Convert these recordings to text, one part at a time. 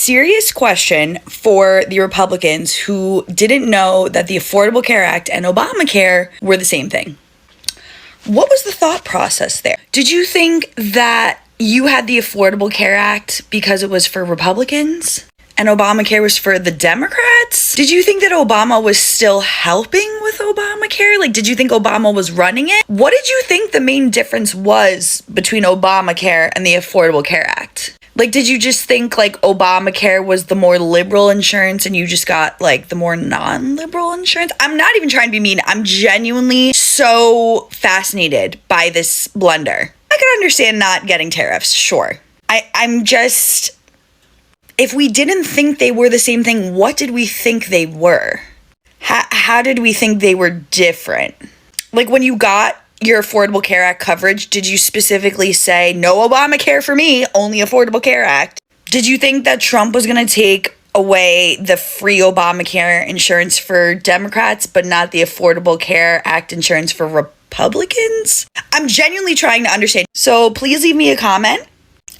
serious question for the Republicans who didn't know that the Affordable Care Act and Obamacare were the same thing. What was the thought process there? Did you think that you had the Affordable Care Act because it was for Republicans and Obamacare was for the Democrats? Did you think that Obama was still helping with Obamacare? Like, did you think Obama was running it? What did you think the main difference was between Obamacare and the Affordable Care Act? Like, did you just think, like, Obamacare was the more liberal insurance and you just got, like, the more non-liberal insurance? I'm not even trying to be mean. I'm genuinely so fascinated by this blunder. I could understand not getting tariffs, sure. I'm just... If we didn't think they were the same thing, what did we think they were? How did we think they were different? Like, when you got your Affordable Care Act coverage, did you specifically say, no Obamacare for me, only Affordable Care Act? Did you think that Trump was going to take away the free Obamacare insurance for Democrats, but not the Affordable Care Act insurance for Republicans? I'm genuinely trying to understand. So please leave me a comment.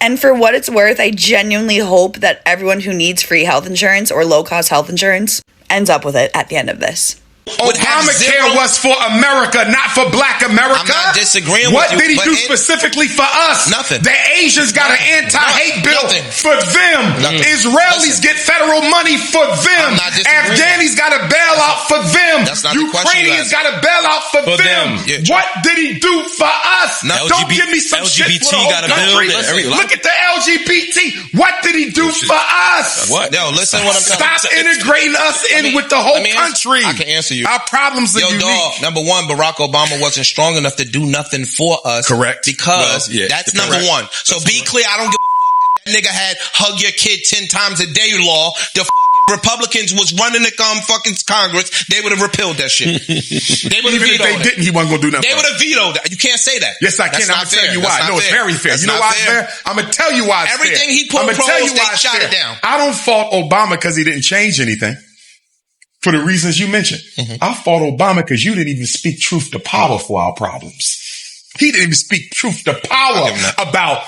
And for what it's worth, I genuinely hope that everyone who needs free health insurance or low-cost health insurance ends up with it at the end of this. Obamacare was for America, not for Black America. I'm not disagreeing what with you. What did he do specifically for us? Nothing. The Asians got an anti-hate bill for them. Nothing. Israelis get federal money for them. Afghanis got a bailout for them. Ukrainians got a bailout for them. Yeah. What did he do for us? Don't give me some shit for the whole country. Look at the LGBT. What did he do for us? What? Yo, listen what I'm saying. Stop integrating us in with the whole country. I can answer you. Our problems are unique. Dog, number one, Barack Obama wasn't strong enough to do nothing for us. Correct. Because that's number one. So be clear, I don't give a that nigga had hug your kid 10 times a day law. The Republicans was running the fucking Congress, they would have repealed that shit. They would have vetoed it. If they didn't, he wasn't going to do nothing. They would have vetoed that. You can't say that. Yes, I can. I'm going to tell you why. No, it's very fair. You know why it's fair? I'm going to tell you why it's fair. Everything he proposed, they shot it down. I don't fault Obama because he didn't change anything. For the reasons you mentioned. I fought Obama because you didn't even speak truth to power for our problems. He didn't even speak truth to power about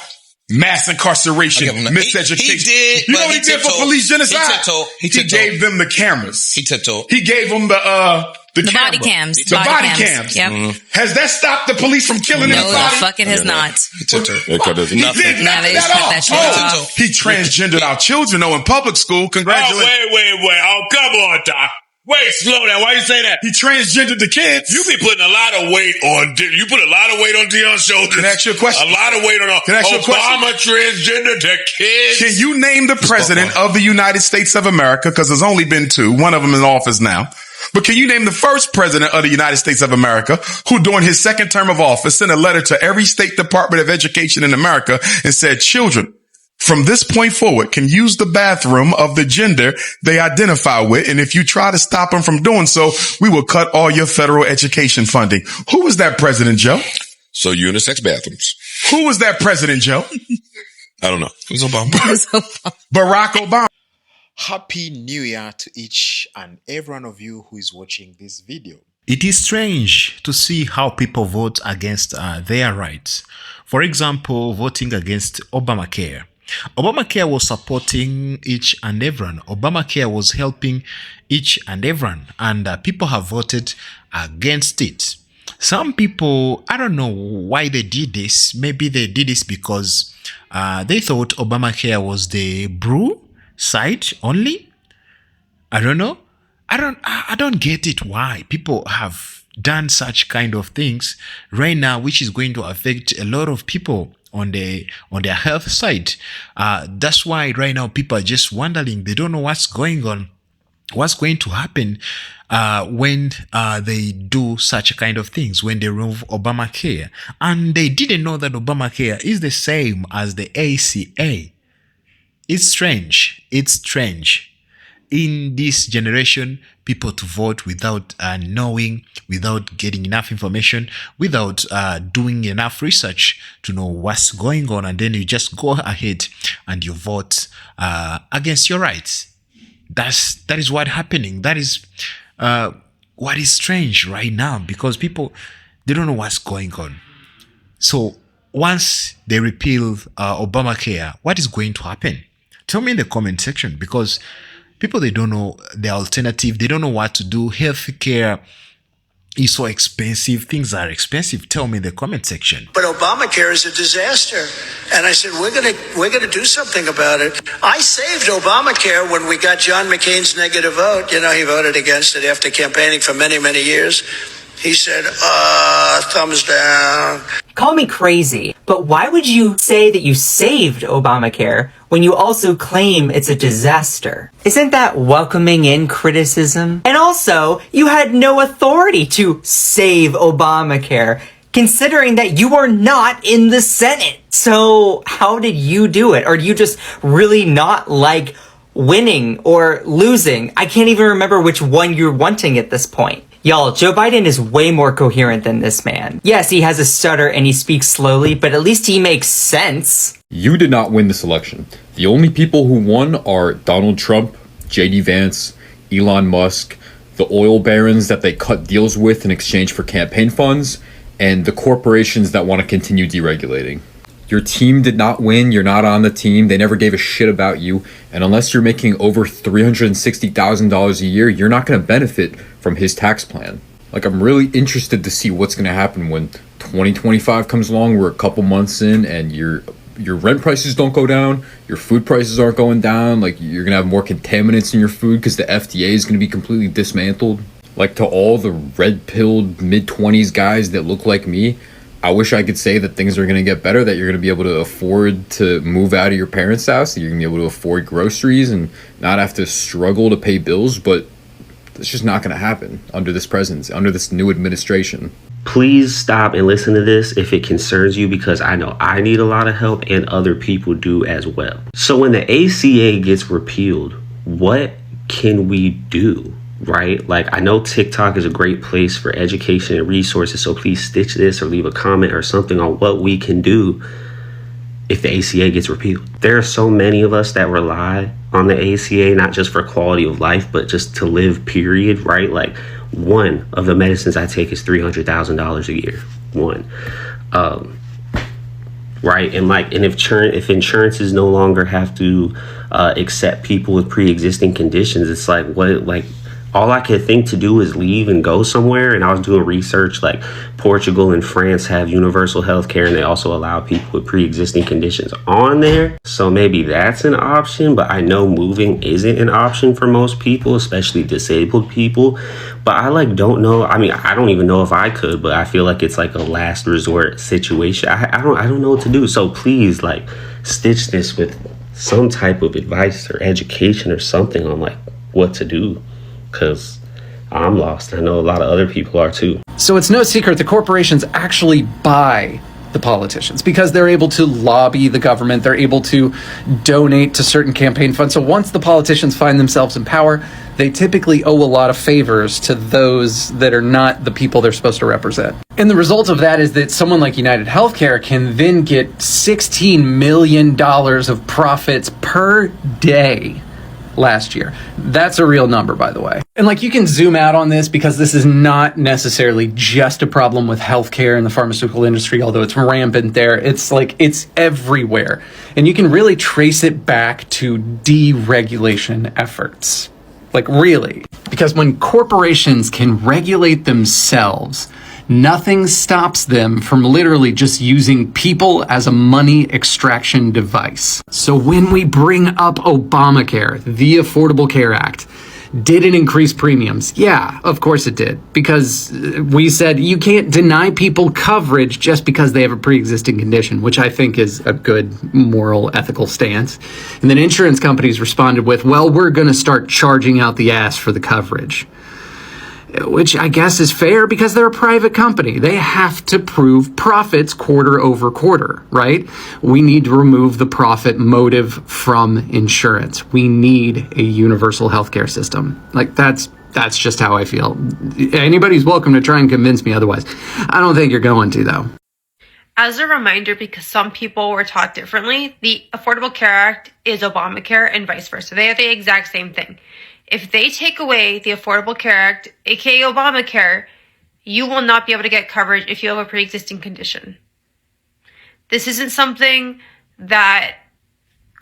mass incarceration, miseducation. He did. You know what he did for police genocide? He gave them the cameras. He tiptoed. He gave them the body cams. The body cams. Yep. Has that stopped the police from killing anybody? No, the fuck it has not. He tiptoed. He did nothing at all. He transgendered our children, though, in public school. Congratulations. Oh, wait. Oh, come on, Doc. Wait, slow down. Why you say that? He transgendered the kids. You be putting a lot of weight on. You put a lot of weight on Dion's shoulders. Can I ask you a question? A lot of weight on. Can I ask you a question? Obama transgendered the kids. Can you name the president of the United States of America? Because there's only been two. One of them in office now. But can you name the first president of the United States of America who during his second term of office sent a letter to every state department of education in America and said, children from this point forward can use the bathroom of the gender they identify with. And if you try to stop them from doing so, we will cut all your federal education funding. Who was that president, Joe? So unisex bathrooms. Who was that president, Joe? I don't know. It was Obama. Barack Obama. Happy New Year to each and every one of you who is watching this video. It is strange to see how people vote against their rights. For example, voting against Obamacare. Obamacare was supporting each and everyone. Obamacare was helping each and everyone. And people have voted against it. Some people, I don't know why they did this. Maybe they did this because they thought Obamacare was the blue side only. I don't know. I don't get it why people have done such kind of things right now, which is going to affect a lot of people on their health side. That's why right now people are just wondering. They don't know what's going on, what's going to happen when they do such kind of things, when they remove Obamacare. And they didn't know that Obamacare is the same as the ACA. It's strange. It's strange. In this generation, people to vote without knowing, without getting enough information, without doing enough research to know what's going on, and then you just go ahead and you vote against your rights. That is what's happening. That is what is strange right now, because people, they don't know what's going on. So once they repeal Obamacare, what is going to happen? Tell me in the comment section, because people, they don't know the alternative. They don't know what to do. Healthcare is so expensive. Things are expensive. Tell me in the comment section. But Obamacare is a disaster. And I said, we're gonna do something about it. I saved Obamacare when we got John McCain's negative vote. You know, he voted against it after campaigning for many, many years. He said, thumbs down. Call me crazy, but why would you say that you saved Obamacare when you also claim it's a disaster? Isn't that welcoming in criticism? And also, you had no authority to save Obamacare, considering that you were not in the Senate. So how did you do it? Or do you just really not like winning or losing? I can't even remember which one you're wanting at this point. Y'all, Joe Biden is way more coherent than this man. Yes, he has a stutter and he speaks slowly, but at least he makes sense. You did not win this election. The only people who won are Donald Trump, J.D. Vance, Elon Musk, the oil barons that they cut deals with in exchange for campaign funds, and the corporations that want to continue deregulating. Your team did not win. You're not on the team. They never gave a shit about you. And unless you're making over $360,000 a year, you're not going to benefit from his tax plan. Like, I'm really interested to see what's going to happen when 2025 comes along. We're a couple months in and your rent prices don't go down. Your food prices aren't going down. Like, you're going to have more contaminants in your food because the FDA is going to be completely dismantled. Like, to all the red-pilled mid-20s guys that look like me, I wish I could say that things are going to get better, that you're going to be able to afford to move out of your parents' house, that you're going to be able to afford groceries and not have to struggle to pay bills, but it's just not going to happen under this presidency, under this new administration. Please stop and listen to this if it concerns you, because I know I need a lot of help and other people do as well. So when the ACA gets repealed, what can we do? Right? Like, I know TikTok is a great place for education and resources, so please stitch this or leave a comment or something on what we can do if the ACA gets repealed. There are so many of us that rely on the ACA, not just for quality of life, but just to live, period, right? Like, one of the medicines I take is $300,000 a year. One. Right? And if insurances no longer have to accept people with pre-existing conditions, it's like, what, like, all I could think to do is leave and go somewhere. And I was doing research, like Portugal and France have universal health care, and they also allow people with pre-existing conditions on there. So maybe that's an option, but I know moving isn't an option for most people, especially disabled people. But I don't know. I mean, I don't even know if I could, but I feel like it's like a last resort situation. I don't know what to do. So please, stitch this with some type of advice or education or something on what to do. Because I'm lost. I know a lot of other people are too. So it's no secret the corporations actually buy the politicians because they're able to lobby the government. They're able to donate to certain campaign funds. So once the politicians find themselves in power, they typically owe a lot of favors to those that are not the people they're supposed to represent. And the result of that is that someone like United Healthcare can then get $16 million of profits per day last year. That's a real number, by the way. And you can zoom out on this because this is not necessarily just a problem with healthcare and the pharmaceutical industry, although it's rampant there. It's it's everywhere. And you can really trace it back to deregulation efforts. Really. Because when corporations can regulate themselves, nothing stops them from literally just using people as a money extraction device. So when we bring up Obamacare, the Affordable Care Act, did it increase premiums? Yeah, of course it did. Because we said you can't deny people coverage just because they have a pre-existing condition, which I think is a good moral, ethical stance. And then insurance companies responded with, well, we're going to start charging out the ass for the coverage. Which I guess is fair because they're a private company. They have to prove profits quarter over quarter, right? We need to remove the profit motive from insurance. We need a universal healthcare system. That's just how I feel. Anybody's welcome to try and convince me otherwise. I don't think you're going to, though. As a reminder, because some people were taught differently, the Affordable Care Act is Obamacare and vice versa. They are the exact same thing. If they take away the Affordable Care Act, aka Obamacare, you will not be able to get coverage if you have a pre-existing condition. This isn't something that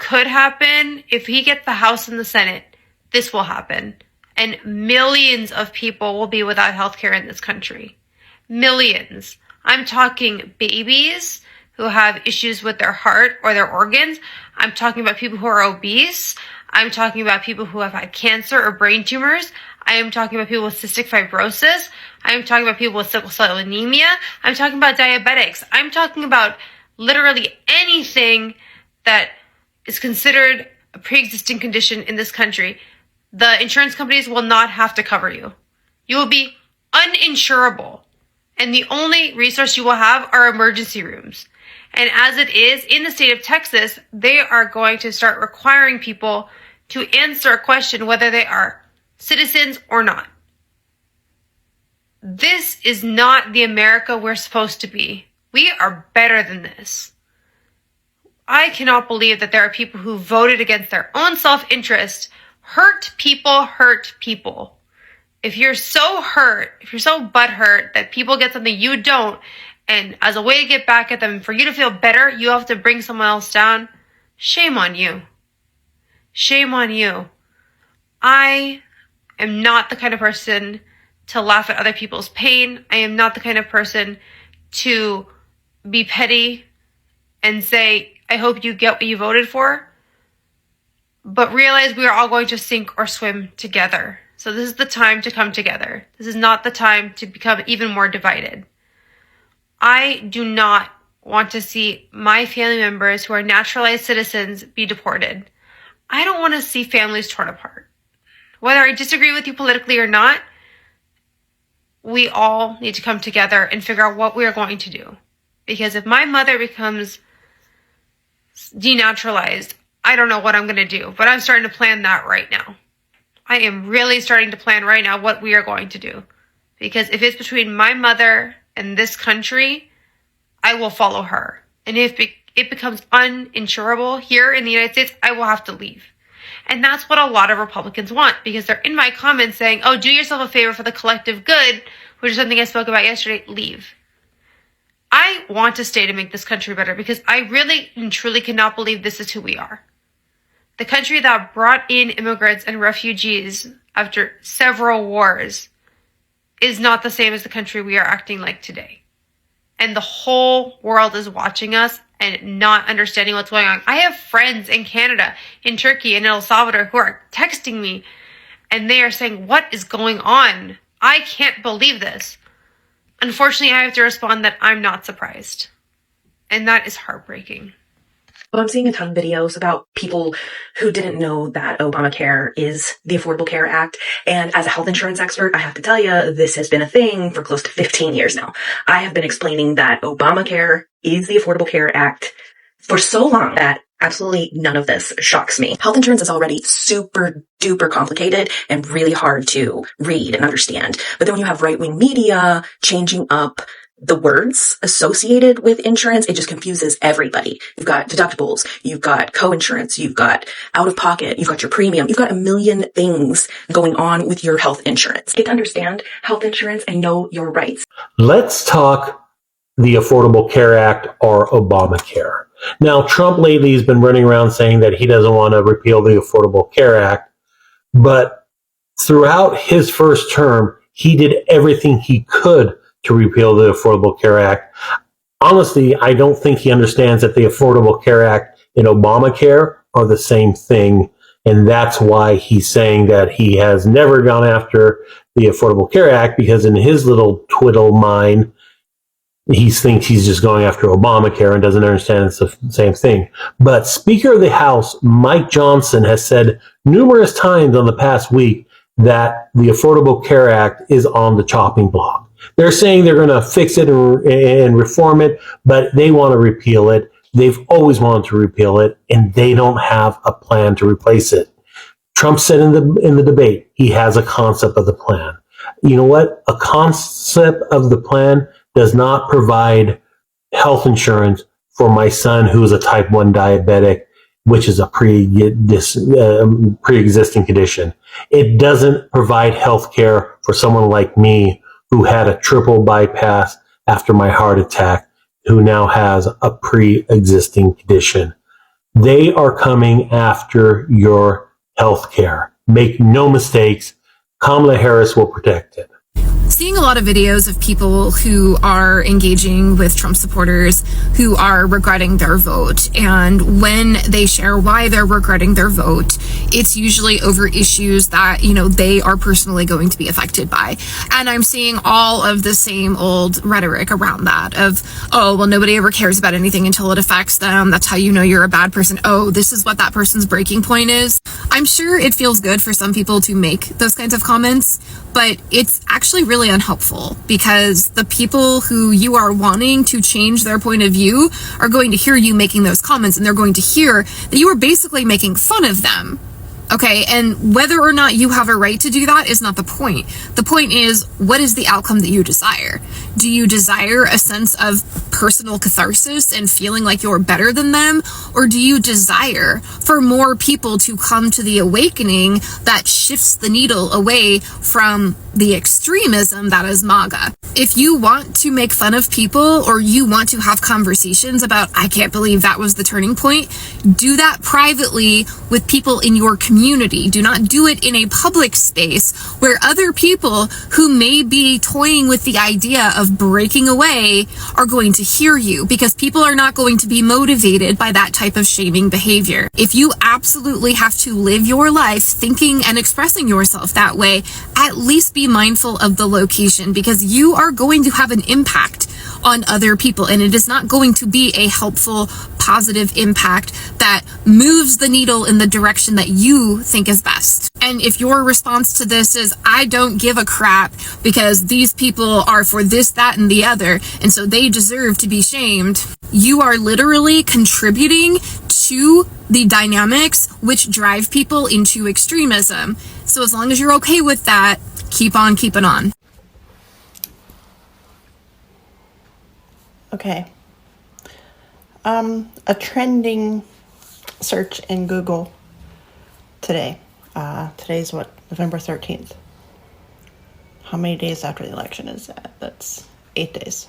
could happen, if he gets the House and the Senate, this will happen. And millions of people will be without health care in this country. Millions. I'm talking babies who have issues with their heart or their organs. I'm talking about people who are obese. I'm talking about people who have had cancer or brain tumors. I am talking about people with cystic fibrosis. I am talking about people with sickle cell anemia. I'm talking about diabetics. I'm talking about literally anything that is considered a pre-existing condition in this country. The insurance companies will not have to cover you. You will be uninsurable. And the only resource you will have are emergency rooms. And as it is, in the state of Texas, they are going to start requiring people to answer a question whether they are citizens or not. This is not the America we're supposed to be. We are better than this. I cannot believe that there are people who voted against their own self-interest. Hurt people. If you're so hurt, if you're so butthurt that people get something you don't, and as a way to get back at them, for you to feel better, you have to bring someone else down, shame on you. Shame on you. I am not the kind of person to laugh at other people's pain. I am not the kind of person to be petty and say, I hope you get what you voted for. But realize we are all going to sink or swim together. So this is the time to come together. This is not the time to become even more divided. I do not want to see my family members who are naturalized citizens be deported. I don't want to see families torn apart. Whether I disagree with you politically or not, we all need to come together and figure out what we are going to do. Because if my mother becomes denaturalized, I don't know what I'm going to do, but I'm starting to plan that right now. I am really starting to plan right now what we are going to do. Because if it's between my mother and this country, I will follow her. And if it becomes uninsurable here in the United States, I will have to leave. And that's what a lot of Republicans want, because they're in my comments saying, oh, do yourself a favor for the collective good, which is something I spoke about yesterday, leave. I want to stay to make this country better because I really and truly cannot believe this is who we are. The country that brought in immigrants and refugees after several wars is not the same as the country we are acting like today. And the whole world is watching us and not understanding what's going on. I have friends in Canada, in Turkey, in El Salvador who are texting me and they are saying, what is going on? I can't believe this. Unfortunately, I have to respond that I'm not surprised. And that is heartbreaking. Well, I'm seeing a ton of videos about people who didn't know that Obamacare is the Affordable Care Act. And as a health insurance expert, I have to tell you, this has been a thing for close to 15 years now. I have been explaining that Obamacare is the Affordable Care Act for so long that absolutely none of this shocks me. Health insurance is already super duper complicated and really hard to read and understand. But then when you have right-wing media changing up the words associated with insurance, it just confuses everybody. You've got deductibles, you've got co-insurance, you've got out-of-pocket, you've got your premium, you've got a million things going on with your health insurance. Get to understand health insurance and know your rights. Let's talk the Affordable Care Act or Obamacare. Now, Trump lately has been running around saying that he doesn't want to repeal the Affordable Care Act, but throughout his first term, he did everything he could to repeal the Affordable Care Act. Honestly, I don't think he understands that the Affordable Care Act and Obamacare are the same thing, and that's why he's saying that he has never gone after the Affordable Care Act, because in his little twiddle mind, he thinks he's just going after Obamacare and doesn't understand it's the same thing. But Speaker of the House, Mike Johnson, has said numerous times on the past week that the Affordable Care Act is on the chopping block. They're saying they're going to fix it and reform it, but they want to repeal it. They've always wanted to repeal it, and they don't have a plan to replace it. Trump said in the debate he has a concept of the plan. You know what? A concept of the plan does not provide health insurance for my son who is a type 1 diabetic, which is a pre-existing condition. It doesn't provide health care for someone like me who had a triple bypass after my heart attack, who now has a pre-existing condition. They are coming after your health care. Make no mistakes. Kamala Harris will protect it. Seeing a lot of videos of people who are engaging with Trump supporters who are regretting their vote, and when they share why they're regretting their vote, it's usually over issues that, you know, they are personally going to be affected by. And I'm seeing all of the same old rhetoric around that of, oh, well, nobody ever cares about anything until it affects them. That's how you know you're a bad person. Oh, this is what that person's breaking point is. I'm sure it feels good for some people to make those kinds of comments, but it's actually really unhelpful because the people who you are wanting to change their point of view are going to hear you making those comments, and they're going to hear that you are basically making fun of them. Okay, and whether or not you have a right to do that is not the point. The point is, what is the outcome that you desire? Do you desire a sense of personal catharsis and feeling like you're better than them? Or do you desire for more people to come to the awakening that shifts the needle away from the extremism that is MAGA? If you want to make fun of people, or you want to have conversations about, I can't believe that was the turning point, do that privately with people in your community. Do not do it in a public space where other people who may be toying with the idea of breaking away are going to hear you, because people are not going to be motivated by that type of shaming behavior. If you absolutely have to live your life thinking and expressing yourself that way, at least be mindful of the location, because you are going to have an impact on other people, and it is not going to be a helpful, positive impact that moves the needle in the direction that you think is best. And if your response to this is, I don't give a crap because these people are for this, that, and the other, and so they deserve to be shamed, you are literally contributing to the dynamics which drive people into extremism. So as long as you're okay with that, keep on keeping on. Okay. A trending search in Google today. Today's what? November 13th. How many days after the election is that? That's 8 days.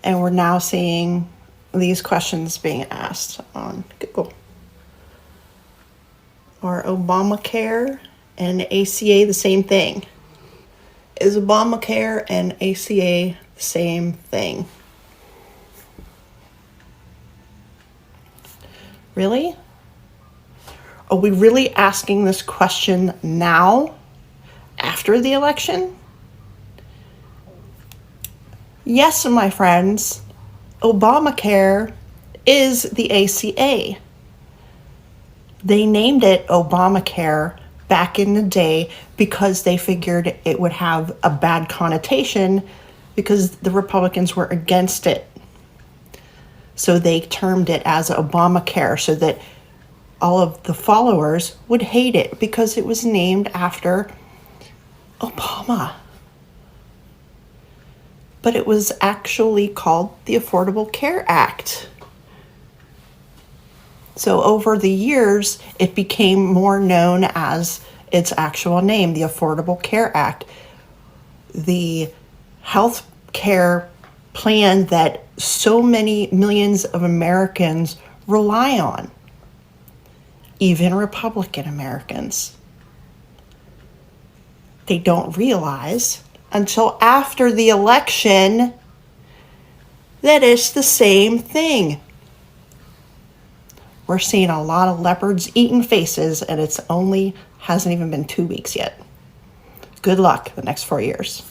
And we're now seeing these questions being asked on Google. Are Obamacare and ACA the same thing? Is Obamacare and ACA the same thing? Really? Are we really asking this question now, after the election? Yes, my friends, Obamacare is the ACA. They named it Obamacare back in the day because they figured it would have a bad connotation because the Republicans were against it. So they termed it as Obamacare so that all of the followers would hate it because it was named after Obama. But it was actually called the Affordable Care Act. So over the years, it became more known as its actual name, the Affordable Care Act. The health care plan that so many millions of Americans rely on, even Republican Americans. They don't realize until after the election that it's the same thing. We're seeing a lot of leopards eating faces, and it's only hasn't even been 2 weeks yet. Good luck the next 4 years.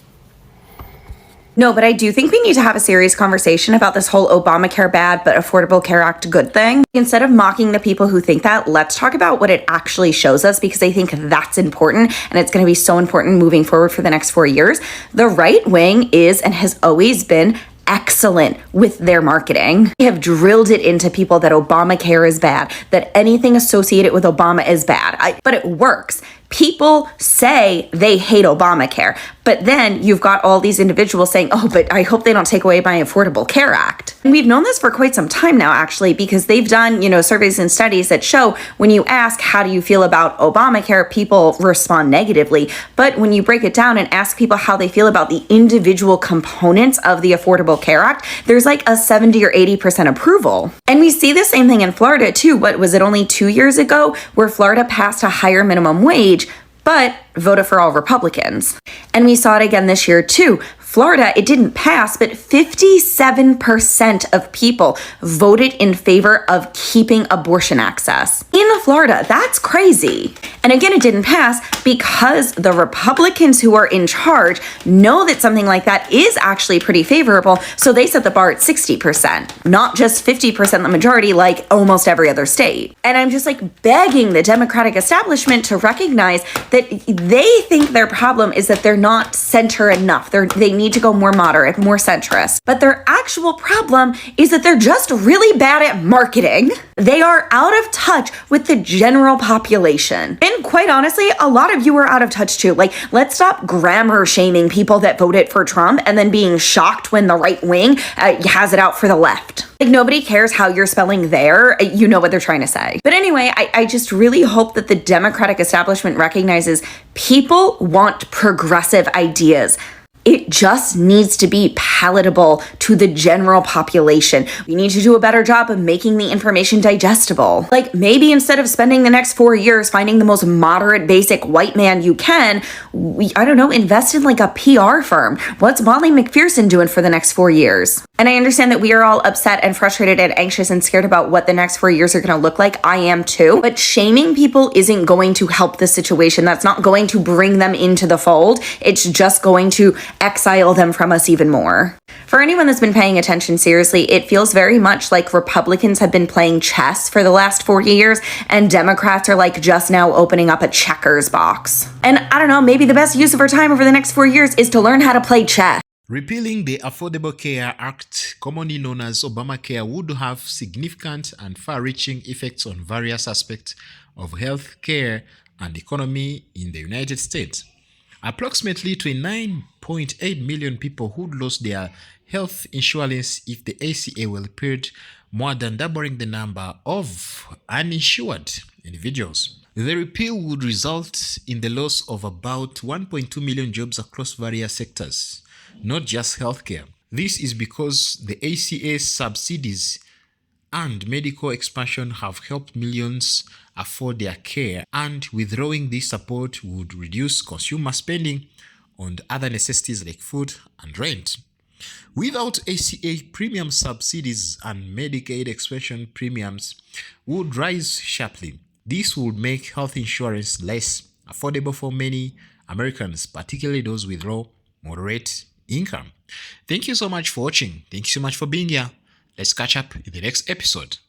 No, but I do think we need to have a serious conversation about this whole Obamacare bad but Affordable Care Act good thing. Instead of mocking the people who think that, let's talk about what it actually shows us, because I think that's important, and it's going to be so important moving forward for the next 4 years. The right wing is and has always been excellent with their marketing. They have drilled it into people that Obamacare is bad, that anything associated with Obama is bad. But it works. People say they hate Obamacare, but then you've got all these individuals saying, oh, but I hope they don't take away my Affordable Care Act. And we've known this for quite some time now, actually, because they've done, surveys and studies that show when you ask, how do you feel about Obamacare, people respond negatively. But when you break it down and ask people how they feel about the individual components of the Affordable Affordable Care Act, there's like a 70 or 80% approval. And we see the same thing in Florida too. What was it, only 2 years ago, where Florida passed a higher minimum wage, but voted for all Republicans. And we saw it again this year too. Florida, it didn't pass, but 57% of people voted in favor of keeping abortion access. In Florida, that's crazy. And again, it didn't pass because the Republicans who are in charge know that something like that is actually pretty favorable, so they set the bar at 60%, not just 50% the majority like almost every other state. And I'm just like begging the Democratic establishment to recognize that they think their problem is that they're not center enough. They need to go more moderate, more centrist. But their actual problem is that they're just really bad at marketing. They are out of touch with the general population. And quite honestly, a lot of you are out of touch too. Like, let's stop grammar shaming people that voted for Trump and then being shocked when the right wing has it out for the left. Like, nobody cares how you're spelling there. You know what they're trying to say. But anyway, I just really hope that the Democratic establishment recognizes people want progressive ideas. It just needs to be palatable to the general population. We need to do a better job of making the information digestible. Like, maybe instead of spending the next 4 years finding the most moderate, basic white man you can, invest in like a PR firm. What's Molly McPherson doing for the next 4 years? And I understand that we are all upset and frustrated and anxious and scared about what the next 4 years are going to look like. I am too. But shaming people isn't going to help the situation. That's not going to bring them into the fold. It's just going to exile them from us even more. For anyone that's been paying attention seriously, it feels very much like Republicans have been playing chess for the last 4 years, and Democrats are like just now opening up a checkers box. And I don't know, maybe the best use of our time over the next 4 years is to learn how to play chess. Repealing the Affordable Care Act, commonly known as Obamacare, would have significant and far-reaching effects on various aspects of health care and economy in the United States. Approximately 29.8 million people would lose their health insurance if the ACA were repealed, more than doubling the number of uninsured individuals. The repeal would result in the loss of about 1.2 million jobs across various sectors, not just healthcare. This is because the ACA's subsidies and medical expansion have helped millions afford their care, and withdrawing this support would reduce consumer spending on other necessities like food and rent. Without ACA, premium subsidies and Medicaid expansion premiums would rise sharply. This would make health insurance less affordable for many Americans, particularly those with low, moderate income. Thank you so much for watching. Thank you so much for being here. Let's catch up in the next episode.